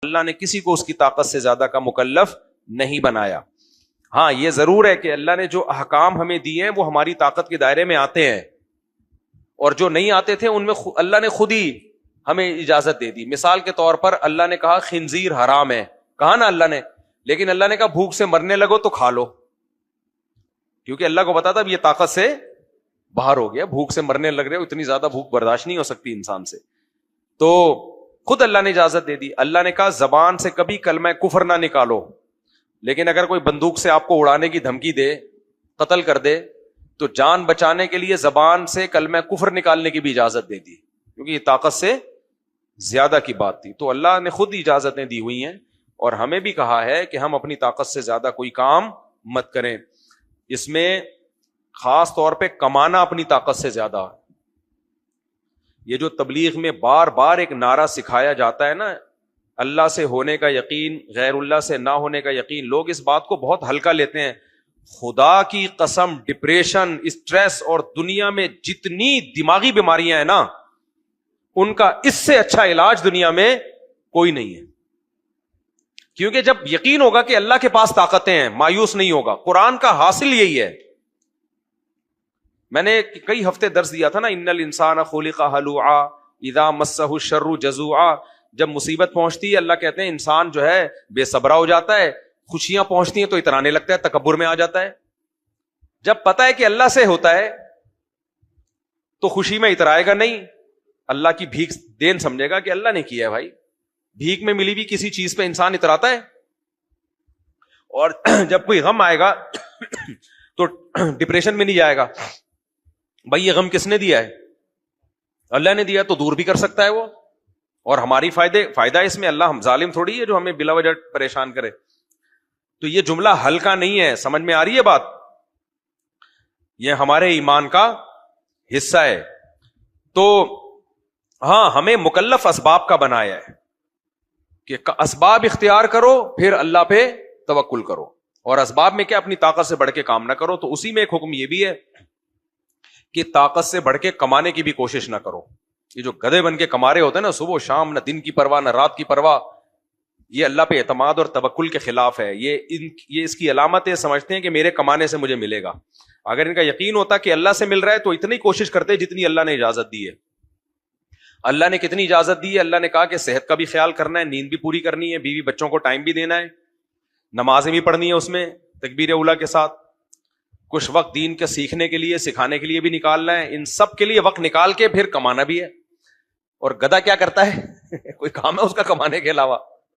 اللہ نے کسی کو اس کی طاقت سے زیادہ کا مکلف نہیں بنایا. ہاں یہ ضرور ہے کہ اللہ نے جو احکام ہمیں دیے ہیں وہ ہماری طاقت کے دائرے میں آتے ہیں, اور جو نہیں آتے تھے ان میں اللہ نے خود ہی ہمیں اجازت دے دی. مثال کے طور پر اللہ نے کہا خنزیر حرام ہے, کہا نا اللہ نے, لیکن اللہ نے کہا بھوک سے مرنے لگو تو کھا لو, کیونکہ اللہ کو پتا تھا اب یہ طاقت سے باہر ہو گیا, بھوک سے مرنے لگ رہے ہو, اتنی زیادہ بھوک برداشت نہیں ہو سکتی انسان سے. تو خود اللہ نے اجازت دے دی. اللہ نے کہا زبان سے کبھی کلمہ کفر نہ نکالو, لیکن اگر کوئی بندوق سے آپ کو اڑانے کی دھمکی دے, قتل کر دے, تو جان بچانے کے لیے زبان سے کلمہ کفر نکالنے کی بھی اجازت دے دی, کیونکہ یہ طاقت سے زیادہ کی بات تھی. تو اللہ نے خود اجازتیں دی ہوئی ہیں, اور ہمیں بھی کہا ہے کہ ہم اپنی طاقت سے زیادہ کوئی کام مت کریں. اس میں خاص طور پہ کمانا اپنی طاقت سے زیادہ. یہ جو تبلیغ میں بار بار ایک نعرہ سکھایا جاتا ہے نا, اللہ سے ہونے کا یقین, غیر اللہ سے نہ ہونے کا یقین, لوگ اس بات کو بہت ہلکا لیتے ہیں. خدا کی قسم ڈپریشن, اسٹریس اور دنیا میں جتنی دماغی بیماریاں ہیں نا, ان کا اس سے اچھا علاج دنیا میں کوئی نہیں ہے. کیونکہ جب یقین ہوگا کہ اللہ کے پاس طاقتیں ہیں, مایوس نہیں ہوگا. قرآن کا حاصل یہی ہے. میں نے کئی ہفتے درس دیا تھا نا, ان الانسان خلق ہلوعا اذا مسہ الشر جزوعا. جب مصیبت پہنچتی ہے اللہ کہتے ہیں انسان جو ہے بے صبرا ہو جاتا ہے, خوشیاں پہنچتی ہیں تو اترانے لگتا ہے, تکبر میں آ جاتا ہے. جب پتا ہے کہ اللہ سے ہوتا ہے تو خوشی میں اترائے گا نہیں, اللہ کی بھیک دین سمجھے گا کہ اللہ نے کیا ہے. بھائی بھیک میں ملی بھی کسی چیز پہ انسان اتراتا ہے. اور جب کوئی غم آئے گا تو ڈپریشن میں نہیں جائے گا, بھائی یہ غم کس نے دیا ہے, اللہ نے دیا, تو دور بھی کر سکتا ہے وہ. اور ہماری فائدہ اس میں, اللہ ہم ظالم تھوڑی ہے جو ہمیں بلا وجہ پریشان کرے. تو یہ جملہ ہلکا نہیں ہے, سمجھ میں آ رہی ہے بات, یہ ہمارے ایمان کا حصہ ہے. تو ہاں ہمیں مکلف اسباب کا بنایا ہے کہ اسباب اختیار کرو, پھر اللہ پہ توکل کرو, اور اسباب میں کیا اپنی طاقت سے بڑھ کے کام نہ کرو. تو اسی میں ایک حکم یہ بھی ہے کہ طاقت سے بڑھ کے کمانے کی بھی کوشش نہ کرو. یہ جو گدھے بن کے کما رہے ہوتے ہیں نا صبح و شام, نہ دن کی پرواہ نہ رات کی پرواہ, یہ اللہ پہ اعتماد اور توکل کے خلاف ہے. یہ اس کی علامت ہے, سمجھتے ہیں کہ میرے کمانے سے مجھے ملے گا. اگر ان کا یقین ہوتا کہ اللہ سے مل رہا ہے تو اتنی کوشش کرتے جتنی اللہ نے اجازت دی ہے. اللہ نے کتنی اجازت دی ہے, اللہ نے کہا کہ صحت کا بھی خیال کرنا ہے, نیند بھی پوری کرنی ہے, بیوی بچوں کو ٹائم بھی دینا ہے, نمازیں بھی پڑھنی ہے اس میں تکبیر اولیٰ کے ساتھ, کچھ وقت دین کے سیکھنے کے لیے سکھانے کے لیے بھی نکالنا ہے. ان سب کے لیے وقت نکال کے پھر کمانا بھی ہے. اور گدھا کیا کرتا ہے کوئی کام ہے اس کا کمانے کے علاوہ؟